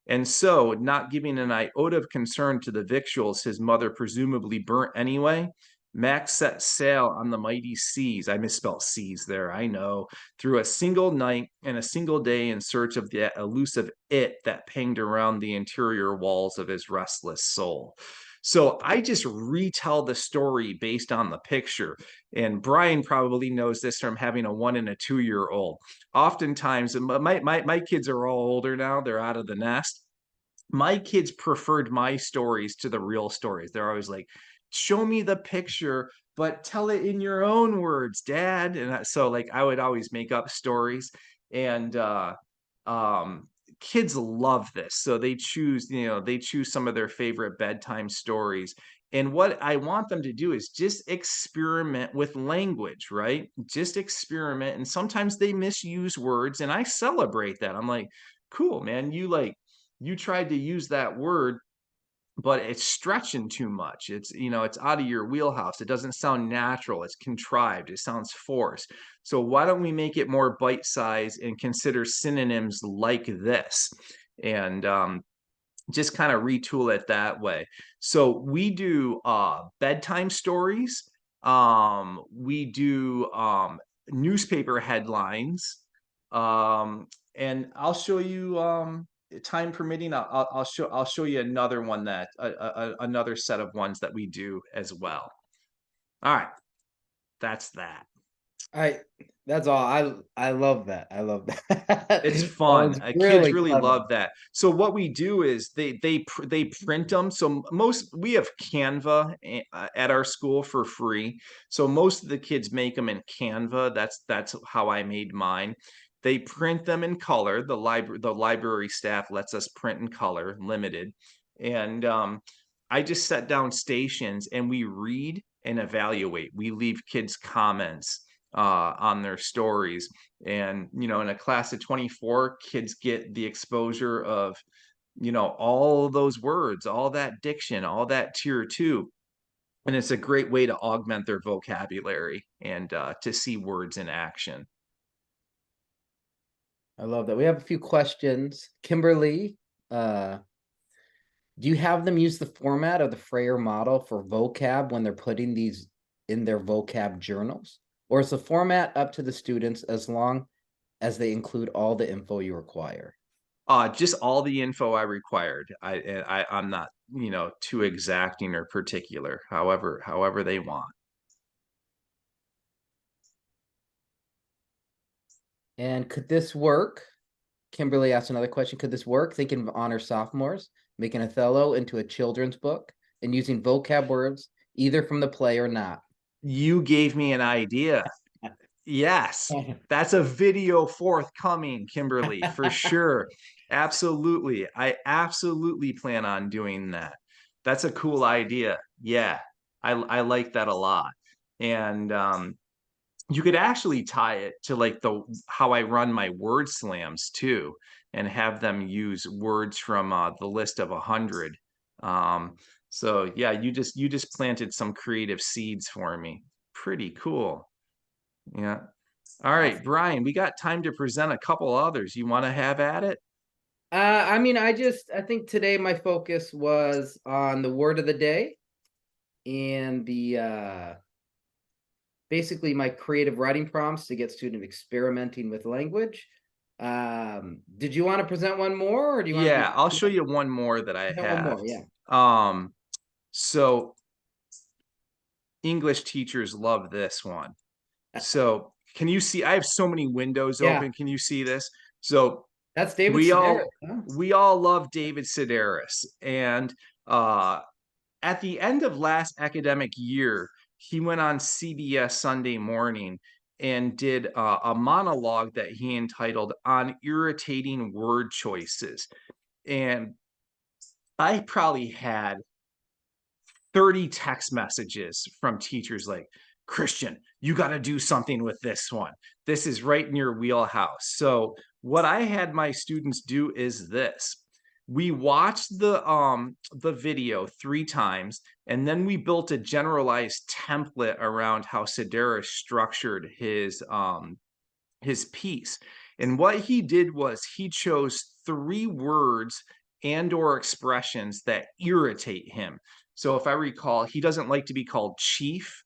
And so, not giving an iota of concern to the victuals his mother presumably burnt anyway, Max set sail on the mighty seas. I misspelled seas there, I know. Through a single night and a single day in search of that elusive it that pinged around the interior walls of his restless soul. So I just retell the story based on the picture. And Brian probably knows this from having a 1 and a 2-year-old. Oftentimes, my kids are all older now, they're out of the nest. My kids preferred my stories to the real stories. They're always like, show me the picture, but tell it in your own words, Dad. And so like I would always make up stories, and kids love this. So they choose, they choose some of their favorite bedtime stories. And what I want them to do is just experiment with language, right? Just experiment. And sometimes they misuse words, and I celebrate that. I'm like, cool, man, you tried to use that word, but it's stretching too much. It's out of your wheelhouse. It doesn't sound natural. It's contrived. It sounds forced. So why don't we make it more bite-sized and consider synonyms like this? And just kind of retool it that way. So we do bedtime stories. We do newspaper headlines. And I'll show you, time permitting, I'll show you another one that another set of ones that we do as well. All right, that's that. That's all. I love that. I love that. It's That fun. was Kids really clever. love that. So what we do is they print them. So we have Canva at our school for free. So most of the kids make them in Canva. That's how I made mine. They print them in color. The library staff lets us print in color, limited. And I just set down stations and we read and evaluate. We leave kids comments on their stories. And, in a class of 24, kids get the exposure of, all those words, all that diction, all that tier 2. And it's a great way to augment their vocabulary and to see words in action. I love that. We have a few questions. Kimberly, do you have them use the format of the Frazier model for vocab when they're putting these in their vocab journals? Or is the format up to the students as long as they include all the info you require? Just all the info I required. I'm not, too exacting or particular, however they want. And could this work? Kimberly asked another question. Could this work? Thinking of honor sophomores, making Othello into a children's book and using vocab words either from the play or not. You gave me an idea. Yes, that's a video forthcoming, Kimberly, for sure. Absolutely. I absolutely plan on doing that. That's a cool idea. Yeah, I like that a lot. And you could actually tie it to like how I run my word slams too, and have them use words from the list of 100. So yeah, you just planted some creative seeds for me. Pretty cool. Yeah. All right, Brian, we got time to present a couple others. You want to have at it? I mean, I think today my focus was on the word of the day and the basically my creative writing prompts to get students experimenting with language. Did you want to present one more, or do you want Yeah, I'll show you one more that I have. One more, yeah. So English teachers love this one. So can you see? I have so many windows open. Can you see this? So that's David Sedaris. We all love David Sedaris, and at the end of last academic year, he went on CBS Sunday Morning and did a monologue that he entitled "On Irritating Word Choices." And I probably had 30 text messages from teachers like, "Kristian, you got to do something with this one. This is right in your wheelhouse." So what I had my students do is this. We watched the video 3 times, and then we built a generalized template around how Sedaris structured his piece. And what he did was he chose 3 words and or expressions that irritate him. So if I recall, he doesn't like to be called chief.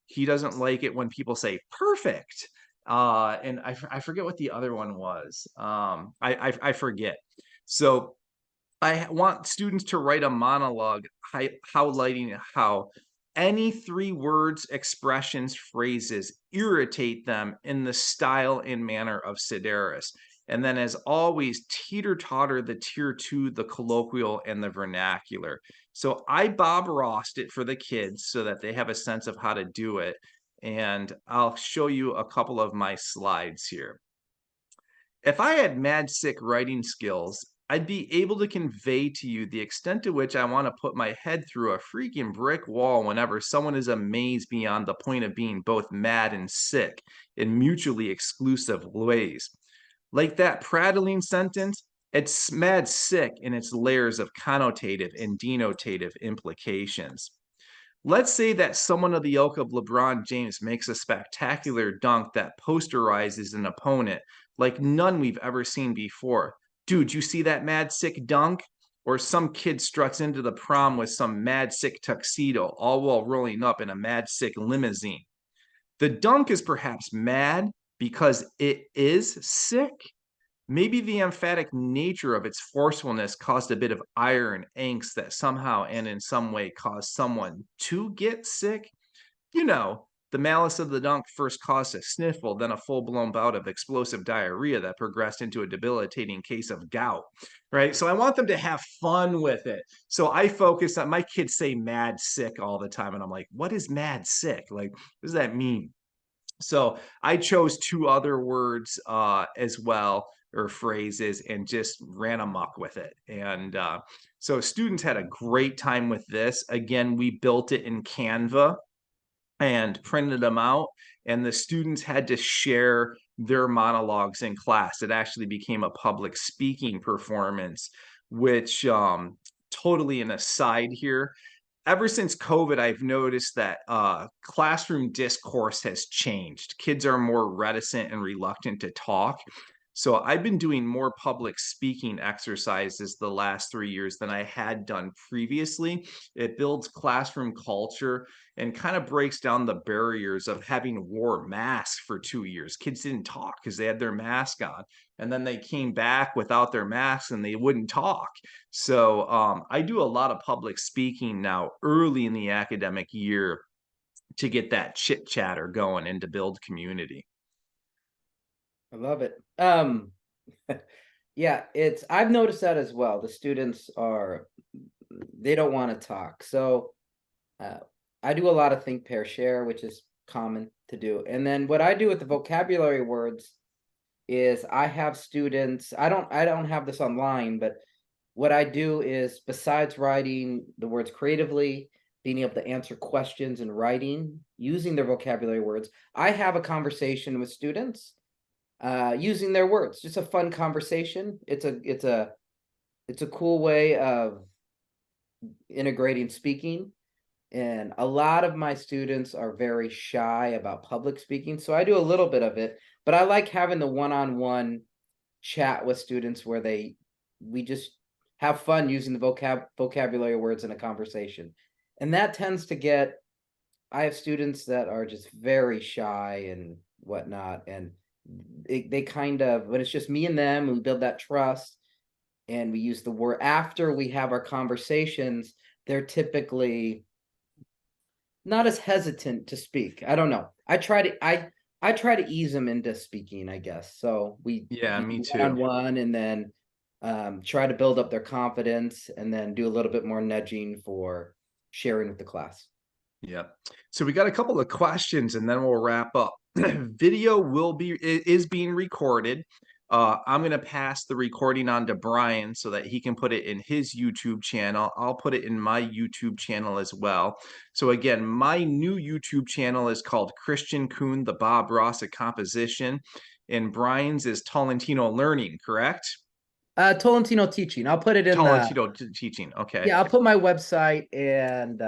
He doesn't like it when people say perfect. And I forget what the other one was. I forget. So I want students to write a monologue highlighting how any 3 words, expressions, phrases irritate them in the style and manner of Sedaris. And then, as always, teeter-totter the tier 2, the colloquial, and the vernacular. So I Bob Rossed it for the kids so that they have a sense of how to do it. And I'll show you a couple of my slides here. If I had mad sick writing skills, I'd be able to convey to you the extent to which I want to put my head through a freaking brick wall whenever someone is amazed beyond the point of being both mad and sick in mutually exclusive ways. Like that prattling sentence, it's mad sick in its layers of connotative and denotative implications. Let's say that someone of the ilk of LeBron James makes a spectacular dunk that posterizes an opponent like none we've ever seen before. Dude, you see that mad sick dunk? Or some kid struts into the prom with some mad sick tuxedo, all while rolling up in a mad sick limousine. The dunk is perhaps mad because it is sick. Maybe the emphatic nature of its forcefulness caused a bit of ire and angst that somehow and in some way caused someone to get sick. You know, the malice of the dunk first caused a sniffle, then a full-blown bout of explosive diarrhea that progressed into a debilitating case of gout, right? So I want them to have fun with it. So I focus on, my kids say mad sick all the time, and I'm like, what is mad sick? Like, what does that mean? So I chose 2 other words as well, or phrases, and just ran amok with it. And so students had a great time with this. Again, we built it in Canva and printed them out, and the students had to share their monologues in class. It actually became a public speaking performance, which totally an aside here. Ever since COVID, I've noticed that classroom discourse has changed. Kids are more reticent and reluctant to talk. So I've been doing more public speaking exercises the last 3 years than I had done previously. It builds classroom culture and kind of breaks down the barriers of having wore masks for 2 years. Kids didn't talk because they had their mask on. And then they came back without their masks and they wouldn't talk. So I do a lot of public speaking now early in the academic year to get that chit chatter going and to build community. I love it. Yeah, I've noticed that as well. The students they don't want to talk. So I do a lot of think, pair, share, which is common to do. And then what I do with the vocabulary words is I have students, I don't have this online, but what I do is, besides writing the words creatively, being able to answer questions in writing using their vocabulary words, I have a conversation with students using their words. Just a fun conversation. It's a cool way of integrating speaking. And a lot of my students are very shy about public speaking, so I do a little bit of it, but I like having the one-on-one chat with students where we just have fun using the vocabulary words in a conversation. And that tends to get, I have students that are just very shy and whatnot, and they kind of, when it's just me and them, and we build that trust and we use the word after we have our conversations, they're typically not as hesitant to speak. I don't know. I try to ease them into speaking, I guess. So me too. One-on-one, and then try to build up their confidence, and then do a little bit more nudging for sharing with the class. Yeah. So we got a couple of questions and then we'll wrap up. Video is being recorded. I'm going to pass the recording on to Brian so that he can put it in his YouTube channel. I'll put it in my YouTube channel as well. So again, my new YouTube channel is called Kristian Kuhn, the Bob Ross of Composition. And Brian's is Tolentino Learning, correct? Tolentino Teaching. I'll put it in Tolentino Teaching. Okay. Yeah, I'll put my website and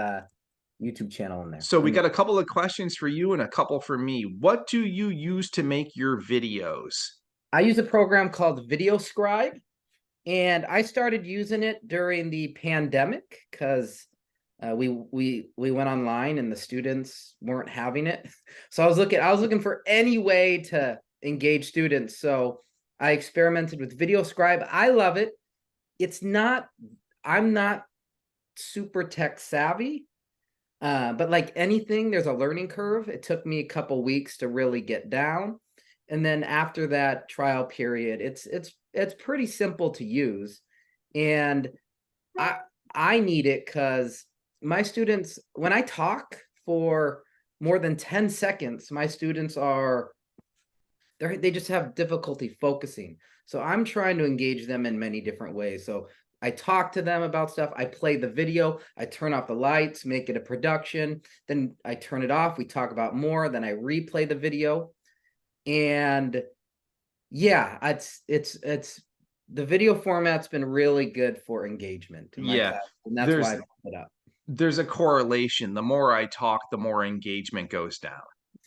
YouTube channel in there. So we got a couple of questions for you and a couple for me. What do you use to make your videos? I use a program called Video Scribe, and I started using it during the pandemic because we went online and the students weren't having it. So I was looking for any way to engage students. So I experimented with Video Scribe. I love it. I'm not super tech savvy. But like anything, there's a learning curve. It took me a couple weeks to really get down. And then after that trial period, it's pretty simple to use. And I need it because my students, when I talk for more than 10 seconds, my students they just have difficulty focusing. So I'm trying to engage them in many different ways. So I talk to them about stuff. I play the video. I turn off the lights, make it a production. Then I turn it off. We talk about more. Then I replay the video. And yeah, it's the video format's been really good for engagement. Yeah. And that's why I put it up. There's a correlation. The more I talk, the more engagement goes down.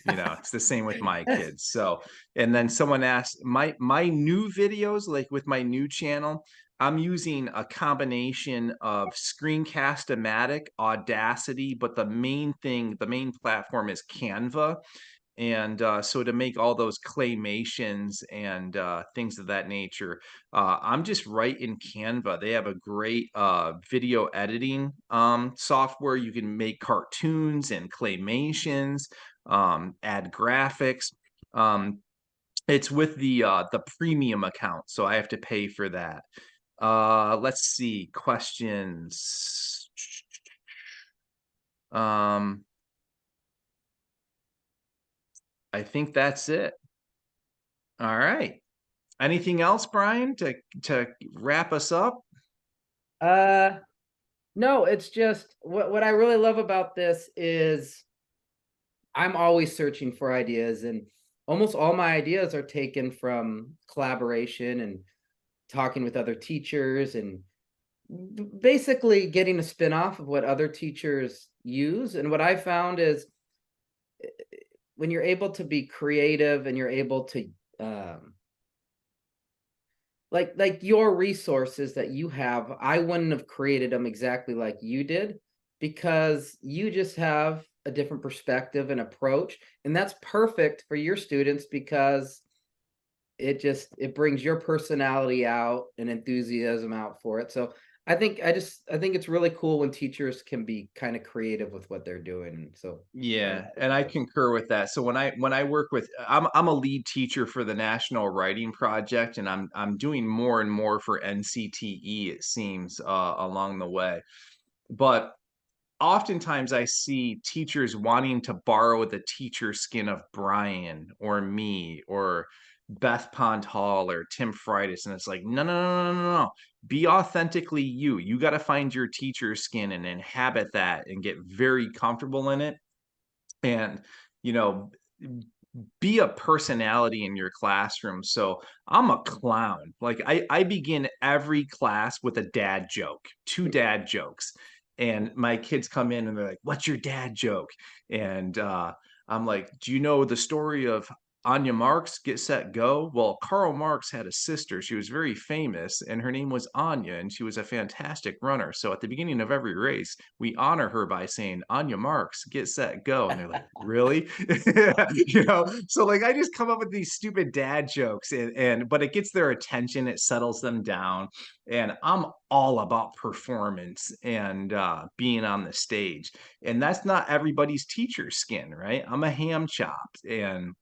You know, it's the same with my kids. So, and then someone asked my new videos, like with my new channel, I'm using a combination of Screencast-O-Matic, Audacity, but the main platform is Canva. And so to make all those claymations and things of that nature, I'm just right in Canva. They have a great video editing software. You can make cartoons and claymations, add graphics. It's with the premium account, so I have to pay for that. Let's see, questions. I think that's it. All right. Anything else, Brian, to wrap us up? No, it's just what I really love about this is I'm always searching for ideas, and almost all my ideas are taken from collaboration and talking with other teachers and basically getting a spin-off of what other teachers use. And what I found is when you're able to be creative and you're able to like your resources that you have, I wouldn't have created them exactly like you did, because you just have a different perspective and approach, and that's perfect for your students because it brings your personality out and enthusiasm out for it. So I think it's really cool when teachers can be kind of creative with what they're doing. So yeah, and I concur with that. So when I work with, I'm a lead teacher for the National Writing Project, and I'm doing more and more for NCTE, it seems, along the way. But oftentimes I see teachers wanting to borrow the teacher skin of Brian or me or Beth Pond Hall or Tim Freitas, and it's like, no. Be authentically you. You got to find your teacher skin and inhabit that and get very comfortable in it. And, you know, be a personality in your classroom. So I'm a clown. Like I begin every class with a dad joke, 2 dad jokes. And my kids come in and they're like, "What's your dad joke?" And I'm like, "Do you know the story of Anya Marx, Get Set Go?" Well, Karl Marx had a sister. She was very famous, and her name was Anya, and she was a fantastic runner. So at the beginning of every race, we honor her by saying, "Anya Marx, Get Set Go." And they're like, "Really?" You know, so like I just come up with these stupid dad jokes, but it gets their attention, it settles them down. And I'm all about performance and being on the stage. And that's not everybody's teacher skin, right? I'm a ham chop, and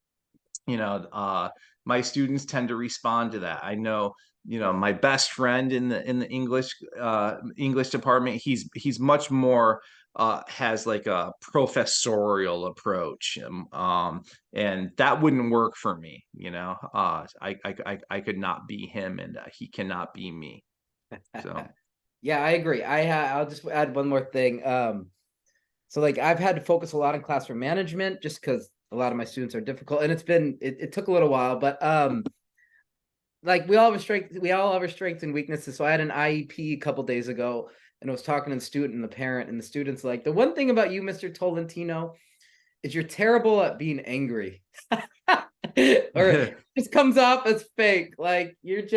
my students tend to respond to that. I know, my best friend in the English department, he's much more has like a professorial approach, and that wouldn't work for me. I could not be him, and he cannot be me. So Yeah, I agree. I'll just add one more thing. So like I've had to focus a lot on classroom management just because a lot of my students are difficult, and it took a little while, but like we all have our strengths and weaknesses. So I had an IEP a couple days ago, and I was talking to the student and the parent, and the student's like, the one thing about you, Mr. Tolentino, is you're terrible at being angry. Or it just comes off as fake. Like you're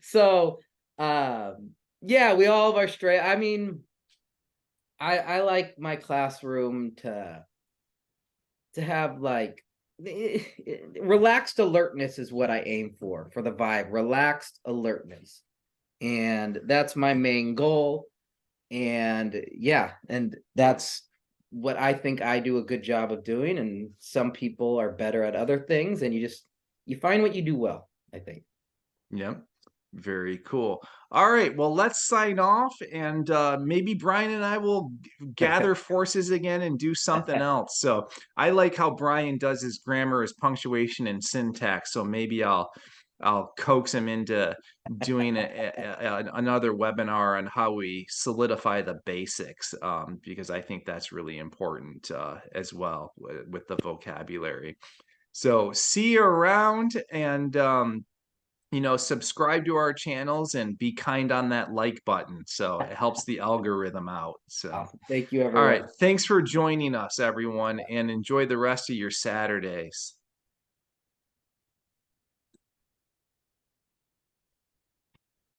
so yeah, we all have our strength. I mean, I like my classroom to have like relaxed alertness is what I aim for the vibe, relaxed alertness. And that's my main goal. And yeah, and that's what I think I do a good job of doing. And some people are better at other things, and you find what you do well, I think. yeah, very cool. All right, well, let's sign off, and maybe Brian and I will gather forces again and do something else. So I like how Brian does his grammar, his punctuation, and syntax. So maybe I'll coax him into doing another webinar on how we solidify the basics, because I think that's really important as well with the vocabulary. So see you around, and subscribe to our channels and be kind on that like button. So it helps the algorithm out. So, Awesome. Thank you, all right. everyone. Thanks for joining us, everyone, and enjoy the rest of your Saturdays.